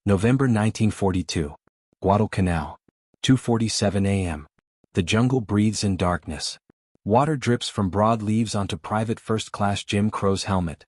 November 1942. Guadalcanal. 2:47 a.m. The jungle breathes in darkness. Water drips from broad leaves onto Private First Class Jim Crow's helmet.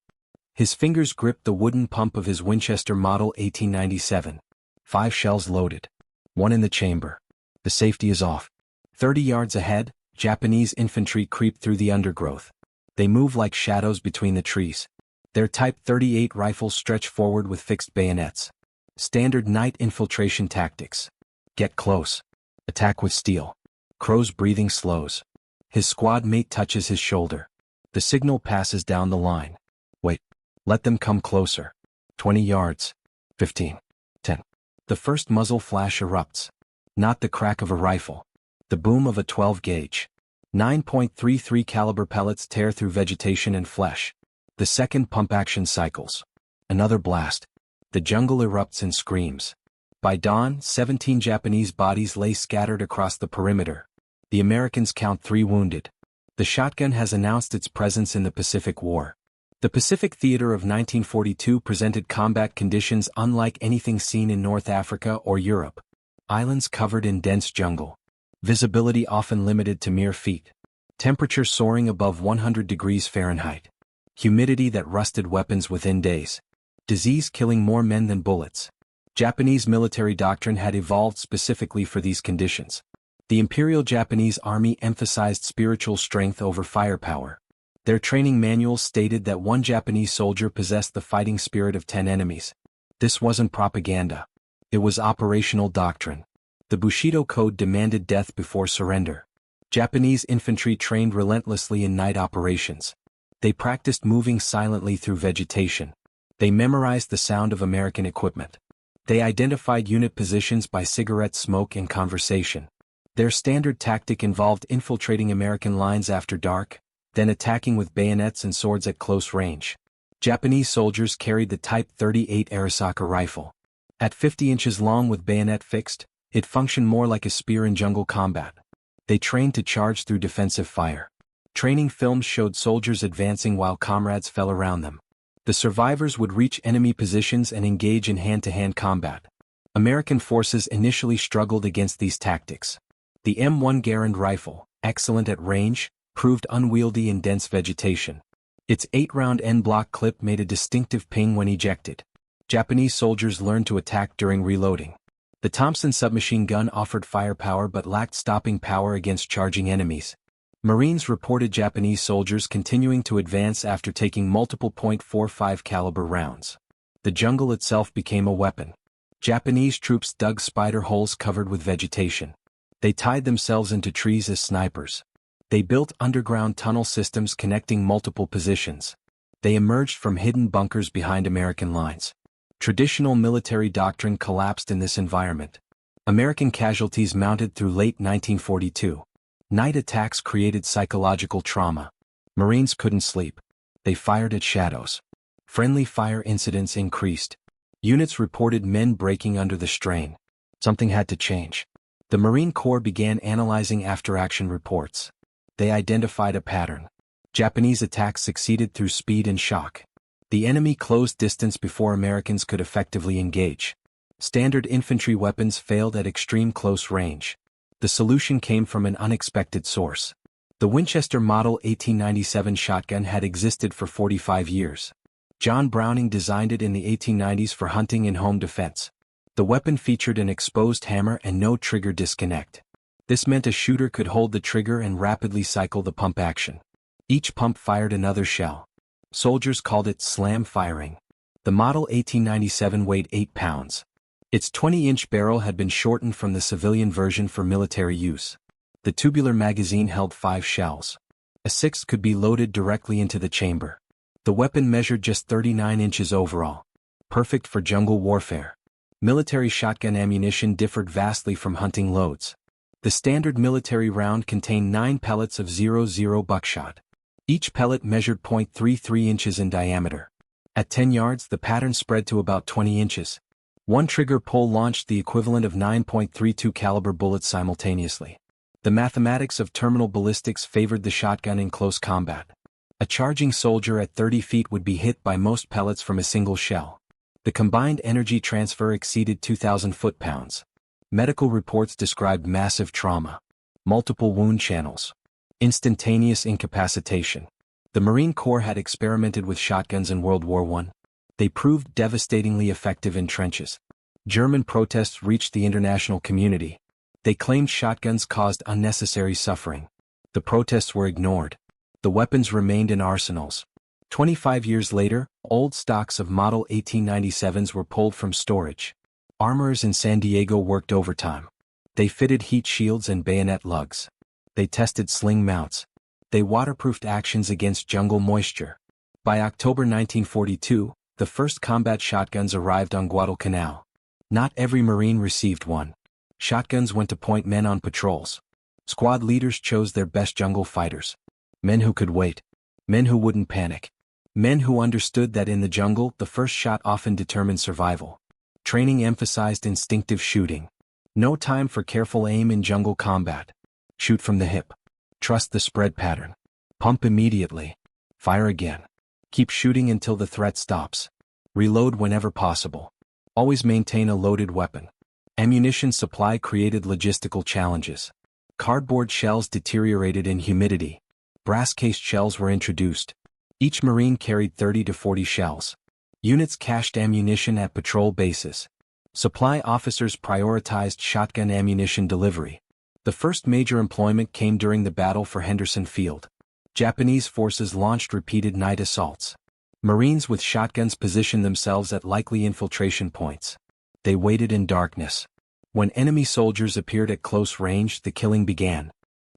His fingers grip the wooden pump of his Winchester Model 1897. 5 shells loaded. 1 in the chamber. The safety is off. 30 yards ahead, Japanese infantry creep through the undergrowth. They move like shadows between the trees. Their Type 38 rifles stretch forward with fixed bayonets. Standard night infiltration tactics. Get close. Attack with steel. Crow's breathing slows. His squad mate touches his shoulder. The signal passes down the line. Wait. Let them come closer. 20 yards. 15. 10. The first muzzle flash erupts. Not the crack of a rifle. The boom of a 12-gauge. 9.33 caliber pellets tear through vegetation and flesh. The second pump action cycles. Another blast. The jungle erupts in screams. By dawn, 17 Japanese bodies lay scattered across the perimeter. The Americans count 3 wounded. The shotgun has announced its presence in the Pacific War. The Pacific Theater of 1942 presented combat conditions unlike anything seen in North Africa or Europe. Islands covered in dense jungle. Visibility often limited to mere feet. Temperature soaring above 100 degrees Fahrenheit. Humidity that rusted weapons within days. Disease killing more men than bullets. Japanese military doctrine had evolved specifically for these conditions. The Imperial Japanese Army emphasized spiritual strength over firepower. Their training manuals stated that 1 Japanese soldier possessed the fighting spirit of 10 enemies. This wasn't propaganda. It was operational doctrine. The Bushido Code demanded death before surrender. Japanese infantry trained relentlessly in night operations. They practiced moving silently through vegetation. They memorized the sound of American equipment. They identified unit positions by cigarette smoke and conversation. Their standard tactic involved infiltrating American lines after dark, then attacking with bayonets and swords at close range. Japanese soldiers carried the Type 38 Arisaka rifle. At 50 inches long with bayonet fixed, it functioned more like a spear in jungle combat. They trained to charge through defensive fire. Training films showed soldiers advancing while comrades fell around them. The survivors would reach enemy positions and engage in hand-to-hand combat. American forces initially struggled against these tactics. The M1 Garand rifle, excellent at range, proved unwieldy in dense vegetation. Its 8-round N-block clip made a distinctive ping when ejected. Japanese soldiers learned to attack during reloading. The Thompson submachine gun offered firepower but lacked stopping power against charging enemies. Marines reported Japanese soldiers continuing to advance after taking multiple .45 caliber rounds. The jungle itself became a weapon. Japanese troops dug spider holes covered with vegetation. They tied themselves into trees as snipers. They built underground tunnel systems connecting multiple positions. They emerged from hidden bunkers behind American lines. Traditional military doctrine collapsed in this environment. American casualties mounted through late 1942. Night attacks created psychological trauma. Marines couldn't sleep. They fired at shadows. Friendly fire incidents increased. Units reported men breaking under the strain. Something had to change. The Marine Corps began analyzing after-action reports. They identified a pattern. Japanese attacks succeeded through speed and shock. The enemy closed distance before Americans could effectively engage. Standard infantry weapons failed at extreme close range. The solution came from an unexpected source. The Winchester Model 1897 shotgun had existed for 45 years. John Browning designed it in the 1890s for hunting and home defense. The weapon featured an exposed hammer and no trigger disconnect. This meant a shooter could hold the trigger and rapidly cycle the pump action. Each pump fired another shell. Soldiers called it slam firing. The Model 1897 weighed 8 pounds. Its 20-inch barrel had been shortened from the civilian version for military use. The tubular magazine held 5 shells. A 6th could be loaded directly into the chamber. The weapon measured just 39 inches overall. Perfect for jungle warfare. Military shotgun ammunition differed vastly from hunting loads. The standard military round contained 9 pellets of .00 buckshot. Each pellet measured .33 inches in diameter. At 10 yards, the pattern spread to about 20 inches. One trigger pull launched the equivalent of 9.32 caliber bullets simultaneously. The mathematics of terminal ballistics favored the shotgun in close combat. A charging soldier at 30 feet would be hit by most pellets from a single shell. The combined energy transfer exceeded 2,000 foot-pounds. Medical reports described massive trauma, multiple wound channels, instantaneous incapacitation. The Marine Corps had experimented with shotguns in World War I. They proved devastatingly effective in trenches. German protests reached the international community. They claimed shotguns caused unnecessary suffering. The protests were ignored. The weapons remained in arsenals. 25 years later, old stocks of Model 1897s were pulled from storage. Armorers in San Diego worked overtime. They fitted heat shields and bayonet lugs. They tested sling mounts. They waterproofed actions against jungle moisture. By October 1942, the first combat shotguns arrived on Guadalcanal. Not every Marine received one. Shotguns went to point men on patrols. Squad leaders chose their best jungle fighters. Men who could wait. Men who wouldn't panic. Men who understood that in the jungle, the first shot often determined survival. Training emphasized instinctive shooting. No time for careful aim in jungle combat. Shoot from the hip. Trust the spread pattern. Pump immediately. Fire again. Keep shooting until the threat stops. Reload whenever possible. Always maintain a loaded weapon. Ammunition supply created logistical challenges. Cardboard shells deteriorated in humidity. Brass-cased shells were introduced. Each Marine carried 30 to 40 shells. Units cached ammunition at patrol bases. Supply officers prioritized shotgun ammunition delivery. The first major employment came during the battle for Henderson Field. Japanese forces launched repeated night assaults. Marines with shotguns positioned themselves at likely infiltration points. They waited in darkness. When enemy soldiers appeared at close range, the killing began.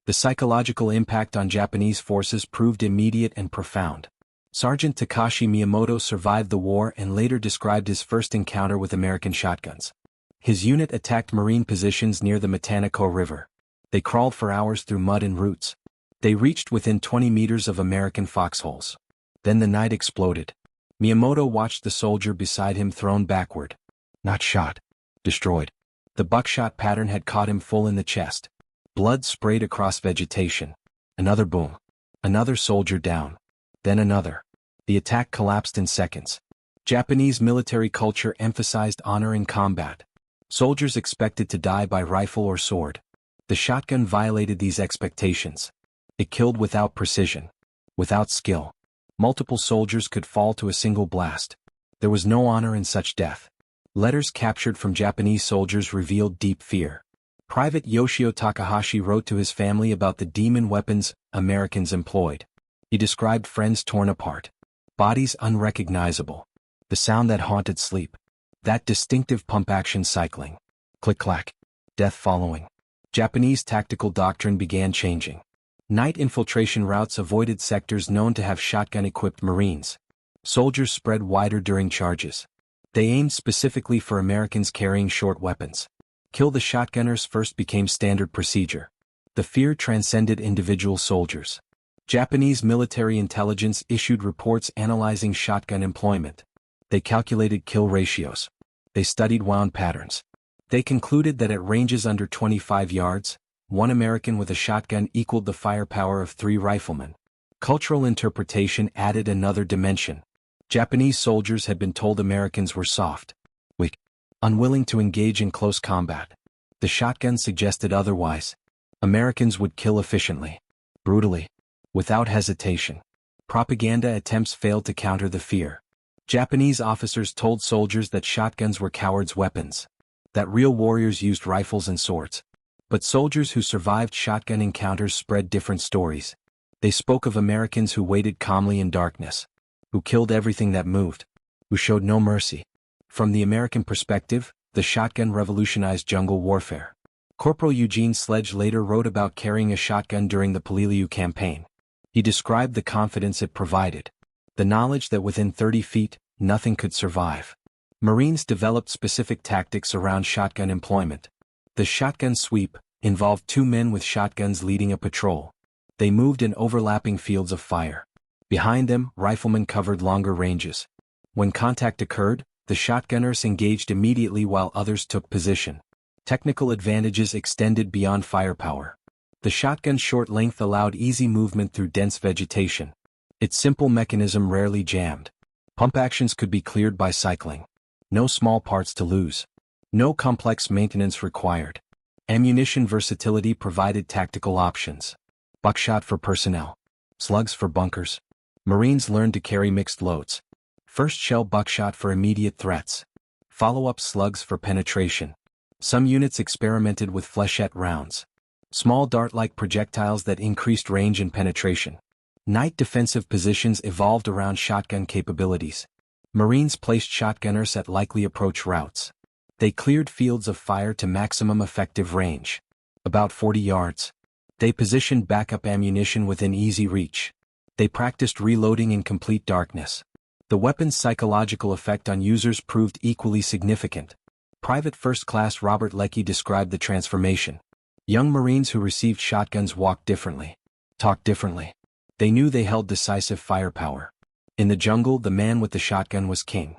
The psychological impact on Japanese forces proved immediate and profound. Sergeant Takashi Miyamoto survived the war and later described his first encounter with American shotguns. His unit attacked Marine positions near the Matanico River. They crawled for hours through mud and roots. They reached within 20 meters of American foxholes. Then the night exploded. Miyamoto watched the soldier beside him thrown backward. Not shot. Destroyed. The buckshot pattern had caught him full in the chest. Blood sprayed across vegetation. Another boom. Another soldier down. Then another. The attack collapsed in seconds. Japanese military culture emphasized honor in combat. Soldiers expected to die by rifle or sword. The shotgun violated these expectations. It killed without precision. Without skill. Multiple soldiers could fall to a single blast. There was no honor in such death. Letters captured from Japanese soldiers revealed deep fear. Private Yoshio Takahashi wrote to his family about the demon weapons Americans employed. He described friends torn apart. Bodies unrecognizable. The sound that haunted sleep. That distinctive pump-action cycling. Click-clack. Death following. Japanese tactical doctrine began changing. Night infiltration routes avoided sectors known to have shotgun-equipped Marines. Soldiers spread wider during charges. They aimed specifically for Americans carrying short weapons. Kill the shotgunners first became standard procedure. The fear transcended individual soldiers. Japanese military intelligence issued reports analyzing shotgun employment. They calculated kill ratios. They studied wound patterns. They concluded that at ranges under 25 yards, one American with a shotgun equaled the firepower of 3 riflemen. Cultural interpretation added another dimension. Japanese soldiers had been told Americans were soft, weak, unwilling to engage in close combat. The shotgun suggested otherwise. Americans would kill efficiently, brutally, without hesitation. Propaganda attempts failed to counter the fear. Japanese officers told soldiers that shotguns were cowards' weapons, that real warriors used rifles and swords. But soldiers who survived shotgun encounters spread different stories. They spoke of Americans who waited calmly in darkness, who killed everything that moved, who showed no mercy. From the American perspective, the shotgun revolutionized jungle warfare. Corporal Eugene Sledge later wrote about carrying a shotgun during the Paliliu campaign. He described the confidence it provided, the knowledge that within 30 feet, nothing could survive. Marines developed specific tactics around shotgun employment. The shotgun sweep involved 2 men with shotguns leading a patrol. They moved in overlapping fields of fire. Behind them, riflemen covered longer ranges. When contact occurred, the shotgunners engaged immediately while others took position. Technical advantages extended beyond firepower. The shotgun's short length allowed easy movement through dense vegetation. Its simple mechanism rarely jammed. Pump actions could be cleared by cycling. No small parts to lose. No complex maintenance required. Ammunition versatility provided tactical options. Buckshot for personnel. Slugs for bunkers. Marines learned to carry mixed loads. First shell buckshot for immediate threats. Follow-up slugs for penetration. Some units experimented with flechette rounds. Small dart-like projectiles that increased range and penetration. Night defensive positions evolved around shotgun capabilities. Marines placed shotgunners at likely approach routes. They cleared fields of fire to maximum effective range. About 40 yards. They positioned backup ammunition within easy reach. They practiced reloading in complete darkness. The weapon's psychological effect on users proved equally significant. Private First Class Robert Leckie described the transformation. Young Marines who received shotguns walked differently, talked differently. They knew they held decisive firepower. In the jungle, the man with the shotgun was king.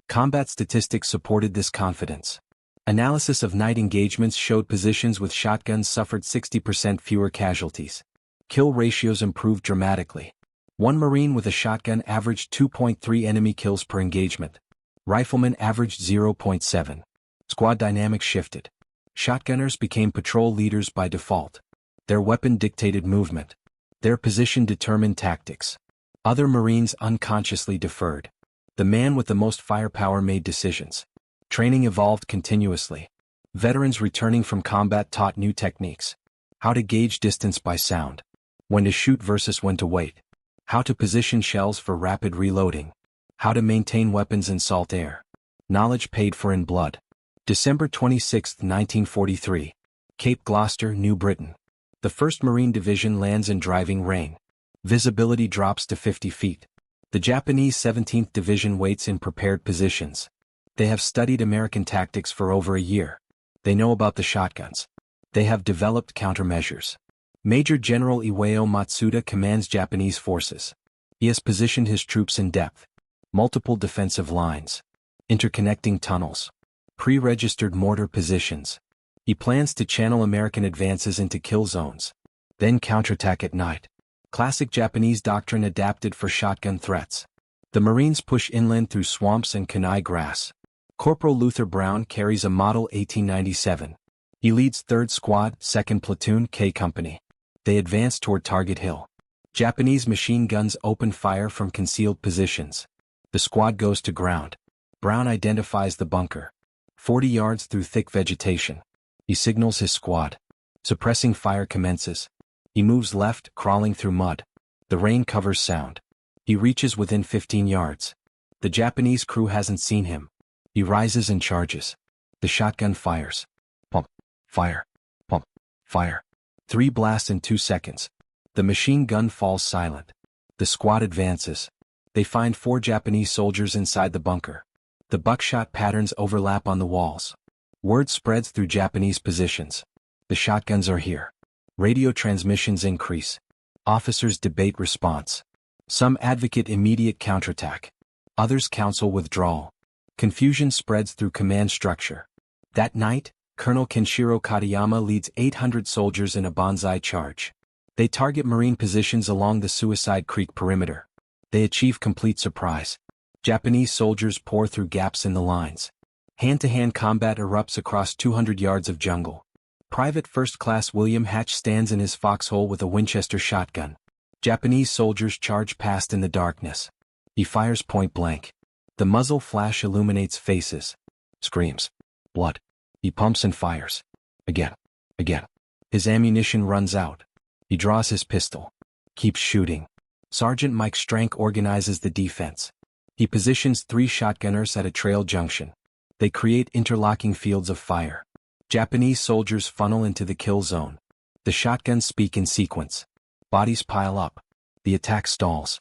Combat statistics supported this confidence. Analysis of night engagements showed positions with shotguns suffered 60% fewer casualties. Kill ratios improved dramatically. One Marine with a shotgun averaged 2.3 enemy kills per engagement. Riflemen averaged 0.7. Squad dynamics shifted. Shotgunners became patrol leaders by default. Their weapon dictated movement. Their position determined tactics. Other Marines unconsciously deferred. The man with the most firepower made decisions. Training evolved continuously. Veterans returning from combat taught new techniques. How to gauge distance by sound. When to shoot versus when to wait. How to position shells for rapid reloading. How to maintain weapons in salt air. Knowledge paid for in blood. December 26, 1943. Cape Gloucester, New Britain. The 1st Marine Division lands in driving rain. Visibility drops to 50 feet. The Japanese 17th Division waits in prepared positions. They have studied American tactics for over a year. They know about the shotguns. They have developed countermeasures. Major General Iwao Matsuda commands Japanese forces. He has positioned his troops in depth. Multiple defensive lines. Interconnecting tunnels. Pre-registered mortar positions. He plans to channel American advances into kill zones. Then counterattack at night. Classic Japanese doctrine adapted for shotgun threats. The Marines push inland through swamps and Kenai grass. Corporal Luther Brown carries a Model 1897. He leads 3rd Squad, 2nd Platoon, K Company. They advance toward Target Hill. Japanese machine guns open fire from concealed positions. The squad goes to ground. Brown identifies the bunker. 40 yards through thick vegetation. He signals his squad. Suppressing fire commences. He moves left, crawling through mud. The rain covers sound. He reaches within 15 yards. The Japanese crew hasn't seen him. He rises and charges. The shotgun fires. Pump. Fire. Pump. Fire. 3 blasts in 2 seconds. The machine gun falls silent. The squad advances. They find 4 Japanese soldiers inside the bunker. The buckshot patterns overlap on the walls. Word spreads through Japanese positions. The shotguns are here. Radio transmissions increase. Officers debate response. Some advocate immediate counterattack. Others counsel withdrawal. Confusion spreads through command structure. That night, Colonel Kenshiro Katayama leads 800 soldiers in a banzai charge. They target Marine positions along the Suicide Creek perimeter. They achieve complete surprise. Japanese soldiers pour through gaps in the lines. Hand-to-hand combat erupts across 200 yards of jungle. Private First Class William Hatch stands in his foxhole with a Winchester shotgun. Japanese soldiers charge past in the darkness. He fires point blank. The muzzle flash illuminates faces. Screams. Blood. He pumps and fires. Again. Again. His ammunition runs out. He draws his pistol. Keeps shooting. Sergeant Mike Strank organizes the defense. He positions 3 shotgunners at a trail junction. They create interlocking fields of fire. Japanese soldiers funnel into the kill zone. The shotguns speak in sequence. Bodies pile up. The attack stalls.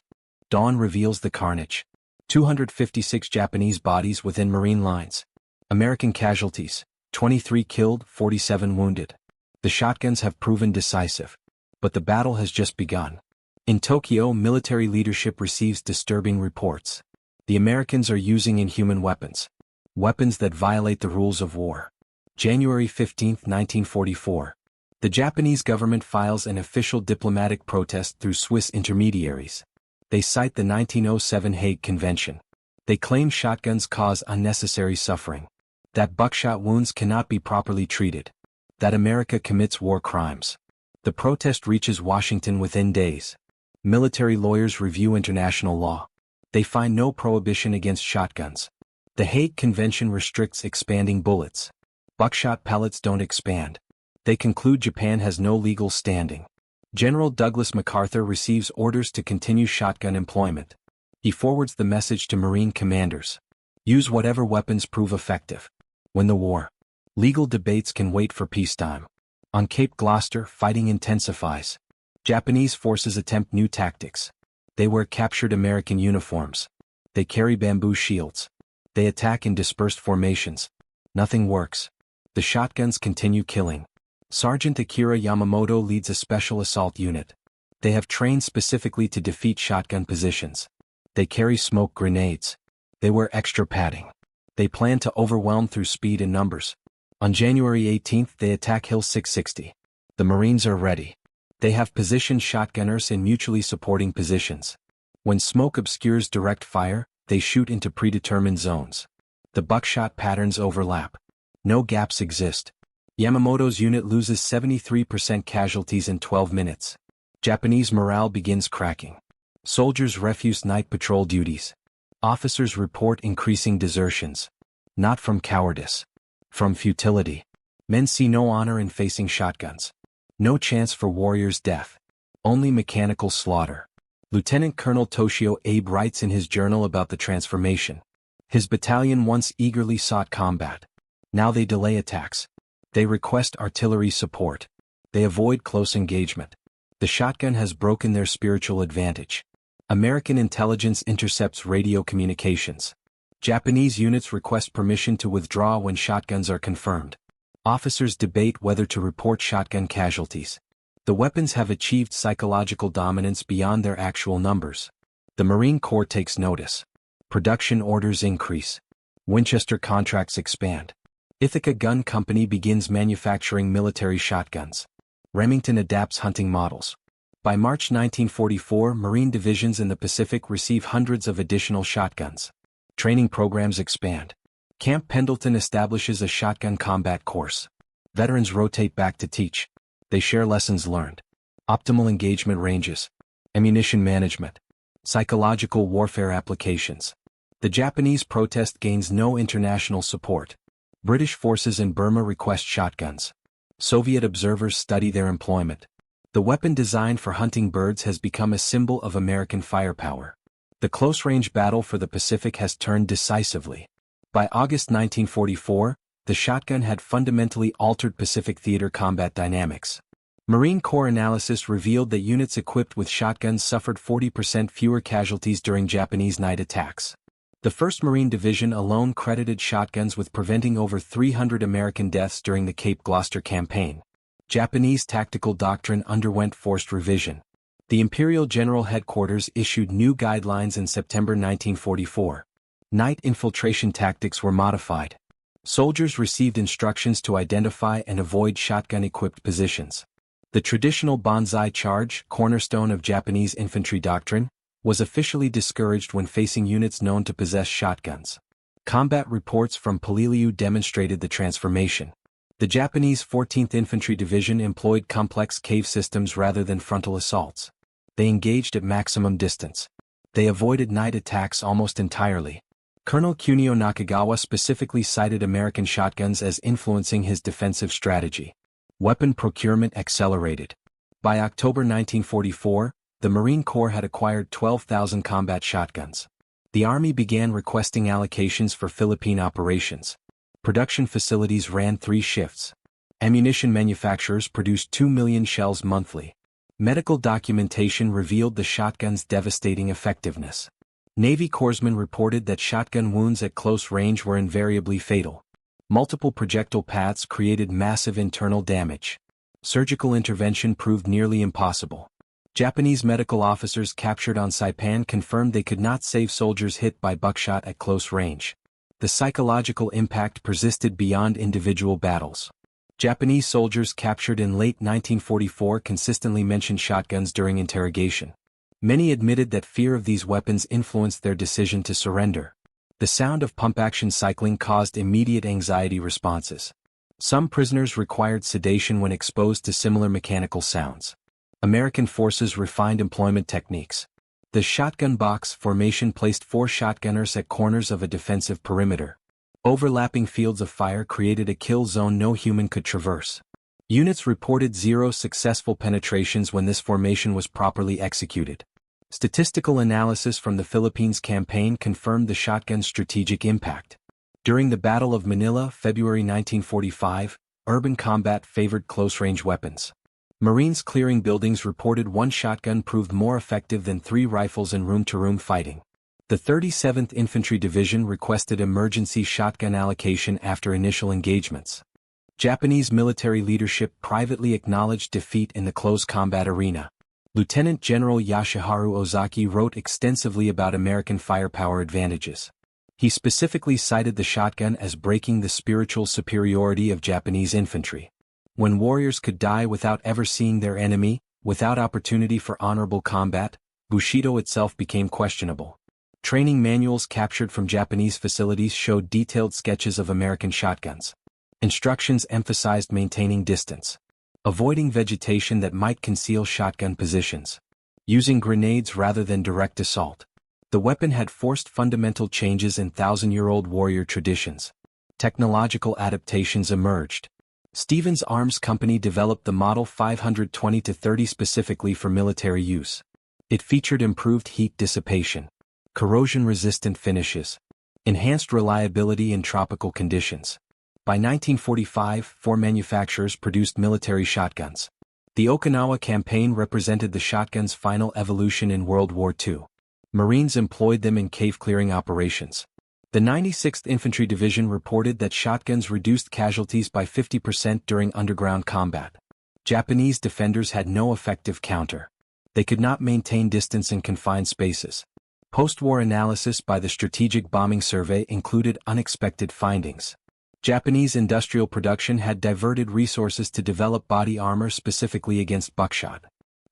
Dawn reveals the carnage. 256 Japanese bodies within Marine lines. American casualties, 23 killed, 47 wounded. The shotguns have proven decisive. But the battle has just begun. In Tokyo, military leadership receives disturbing reports. The Americans are using inhuman weapons. Weapons that violate the rules of war. January 15, 1944. The Japanese government files an official diplomatic protest through Swiss intermediaries. They cite the 1907 Hague Convention. They claim shotguns cause unnecessary suffering, that buckshot wounds cannot be properly treated, that America commits war crimes. The protest reaches Washington within days. Military lawyers review international law. They find no prohibition against shotguns. The Hague Convention restricts expanding bullets. Buckshot pellets don't expand. They conclude Japan has no legal standing. General Douglas MacArthur receives orders to continue shotgun employment. He forwards the message to Marine commanders. Use whatever weapons prove effective. Win the war. Legal debates can wait for peacetime. On Cape Gloucester, fighting intensifies. Japanese forces attempt new tactics. They wear captured American uniforms. They carry bamboo shields. They attack in dispersed formations. Nothing works. The shotguns continue killing. Sergeant Akira Yamamoto leads a special assault unit. They have trained specifically to defeat shotgun positions. They carry smoke grenades. They wear extra padding. They plan to overwhelm through speed and numbers. On January 18th they attack Hill 660. The Marines are ready. They have positioned shotgunners in mutually supporting positions. When smoke obscures direct fire, they shoot into predetermined zones. The buckshot patterns overlap. No gaps exist. Yamamoto's unit loses 73% casualties in 12 minutes. Japanese morale begins cracking. Soldiers refuse night patrol duties. Officers report increasing desertions. Not from cowardice. From futility. Men see no honor in facing shotguns. No chance for warriors' death. Only mechanical slaughter. Lieutenant Colonel Toshio Abe writes in his journal about the transformation. His battalion once eagerly sought combat. Now they delay attacks. They request artillery support. They avoid close engagement. The shotgun has broken their spiritual advantage. American intelligence intercepts radio communications. Japanese units request permission to withdraw when shotguns are confirmed. Officers debate whether to report shotgun casualties. The weapons have achieved psychological dominance beyond their actual numbers. The Marine Corps takes notice. Production orders increase. Winchester contracts expand. Ithaca Gun Company begins manufacturing military shotguns. Remington adapts hunting models. By March 1944, Marine divisions in the Pacific receive hundreds of additional shotguns. Training programs expand. Camp Pendleton establishes a shotgun combat course. Veterans rotate back to teach. They share lessons learned. Optimal engagement ranges. Ammunition management. Psychological warfare applications. The Japanese protest gains no international support. British forces in Burma request shotguns. Soviet observers study their employment. The weapon designed for hunting birds has become a symbol of American firepower. The close-range battle for the Pacific has turned decisively. By August 1944, the shotgun had fundamentally altered Pacific theater combat dynamics. Marine Corps analysis revealed that units equipped with shotguns suffered 40% fewer casualties during Japanese night attacks. The 1st Marine Division alone credited shotguns with preventing over 300 American deaths during the Cape Gloucester campaign. Japanese tactical doctrine underwent forced revision. The Imperial General Headquarters issued new guidelines in September 1944. Night infiltration tactics were modified. Soldiers received instructions to identify and avoid shotgun-equipped positions. The traditional banzai charge, cornerstone of Japanese infantry doctrine, was officially discouraged when facing units known to possess shotguns. Combat reports from Peleliu demonstrated the transformation. The Japanese 14th Infantry Division employed complex cave systems rather than frontal assaults. They engaged at maximum distance. They avoided night attacks almost entirely. Colonel Kunio Nakagawa specifically cited American shotguns as influencing his defensive strategy. Weapon procurement accelerated. By October 1944, the Marine Corps had acquired 12,000 combat shotguns. The Army began requesting allocations for Philippine operations. Production facilities ran 3 shifts. Ammunition manufacturers produced 2 million shells monthly. Medical documentation revealed the shotgun's devastating effectiveness. Navy corpsmen reported that shotgun wounds at close range were invariably fatal. Multiple projectile paths created massive internal damage. Surgical intervention proved nearly impossible. Japanese medical officers captured on Saipan confirmed they could not save soldiers hit by buckshot at close range. The psychological impact persisted beyond individual battles. Japanese soldiers captured in late 1944 consistently mentioned shotguns during interrogation. Many admitted that fear of these weapons influenced their decision to surrender. The sound of pump-action cycling caused immediate anxiety responses. Some prisoners required sedation when exposed to similar mechanical sounds. American forces refined employment techniques. The shotgun box formation placed 4 shotgunners at corners of a defensive perimeter. Overlapping fields of fire created a kill zone no human could traverse. Units reported 0 successful penetrations when this formation was properly executed. Statistical analysis from the Philippines campaign confirmed the shotgun's strategic impact. During the Battle of Manila, February 1945, urban combat favored close-range weapons. Marines clearing buildings reported 1 shotgun proved more effective than 3 rifles in room-to-room fighting. The 37th Infantry Division requested emergency shotgun allocation after initial engagements. Japanese military leadership privately acknowledged defeat in the close combat arena. Lieutenant General Yashiharu Ozaki wrote extensively about American firepower advantages. He specifically cited the shotgun as breaking the spiritual superiority of Japanese infantry. When warriors could die without ever seeing their enemy, without opportunity for honorable combat, Bushido itself became questionable. Training manuals captured from Japanese facilities showed detailed sketches of American shotguns. Instructions emphasized maintaining distance, avoiding vegetation that might conceal shotgun positions, using grenades rather than direct assault. The weapon had forced fundamental changes in thousand-year-old warrior traditions. Technological adaptations emerged. Stevens Arms Company developed the Model 520-30 specifically for military use. It featured improved heat dissipation, corrosion-resistant finishes, enhanced reliability in tropical conditions. By 1945, 4 manufacturers produced military shotguns. The Okinawa campaign represented the shotgun's final evolution in World War II. Marines employed them in cave-clearing operations. The 96th Infantry Division reported that shotguns reduced casualties by 50% during underground combat. Japanese defenders had no effective counter. They could not maintain distance in confined spaces. Post-war analysis by the Strategic Bombing Survey included unexpected findings. Japanese industrial production had diverted resources to develop body armor specifically against buckshot.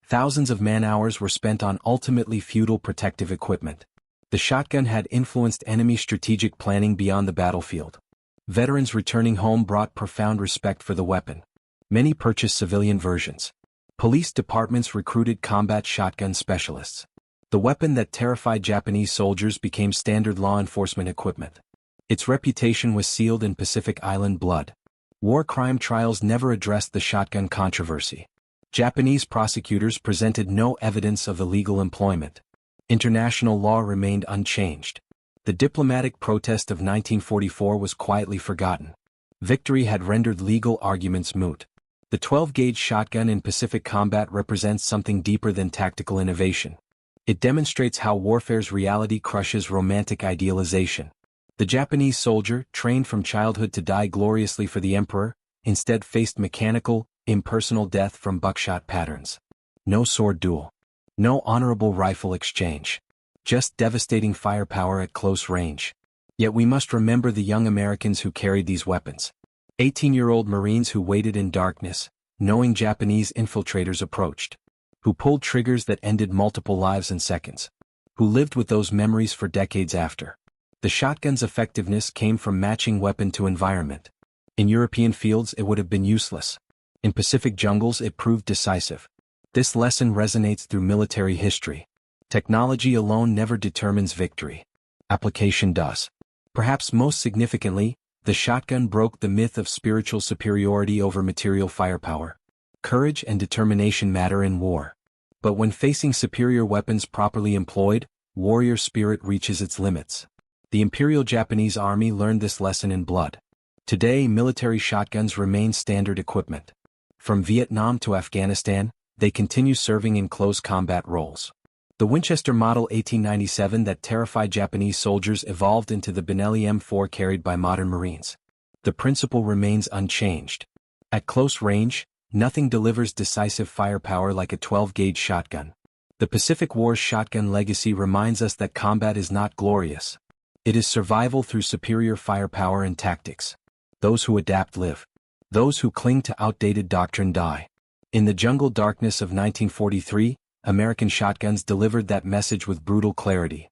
Thousands of man-hours were spent on ultimately futile protective equipment. The shotgun had influenced enemy strategic planning beyond the battlefield. Veterans returning home brought profound respect for the weapon. Many purchased civilian versions. Police departments recruited combat shotgun specialists. The weapon that terrified Japanese soldiers became standard law enforcement equipment. Its reputation was sealed in Pacific Island blood. War crime trials never addressed the shotgun controversy. Japanese prosecutors presented no evidence of illegal employment. International law remained unchanged. The diplomatic protest of 1944 was quietly forgotten. Victory had rendered legal arguments moot. The 12-gauge shotgun in Pacific combat represents something deeper than tactical innovation. It demonstrates how warfare's reality crushes romantic idealization. The Japanese soldier, trained from childhood to die gloriously for the emperor, instead faced mechanical, impersonal death from buckshot patterns. No sword duel. No honorable rifle exchange. Just devastating firepower at close range. Yet we must remember the young Americans who carried these weapons. 18-year-old Marines who waited in darkness, knowing Japanese infiltrators approached. Who pulled triggers that ended multiple lives in seconds. Who lived with those memories for decades after. The shotgun's effectiveness came from matching weapon to environment. In European fields it would have been useless. In Pacific jungles it proved decisive. This lesson resonates through military history. Technology alone never determines victory. Application does. Perhaps most significantly, the shotgun broke the myth of spiritual superiority over material firepower. Courage and determination matter in war. But when facing superior weapons properly employed, warrior spirit reaches its limits. The Imperial Japanese Army learned this lesson in blood. Today, military shotguns remain standard equipment. From Vietnam to Afghanistan, they continue serving in close combat roles. The Winchester Model 1897 that terrified Japanese soldiers evolved into the Benelli M4 carried by modern Marines. The principle remains unchanged. At close range, nothing delivers decisive firepower like a 12-gauge shotgun. The Pacific War's shotgun legacy reminds us that combat is not glorious. It is survival through superior firepower and tactics. Those who adapt live. Those who cling to outdated doctrine die. In the jungle darkness of 1943, American shotguns delivered that message with brutal clarity.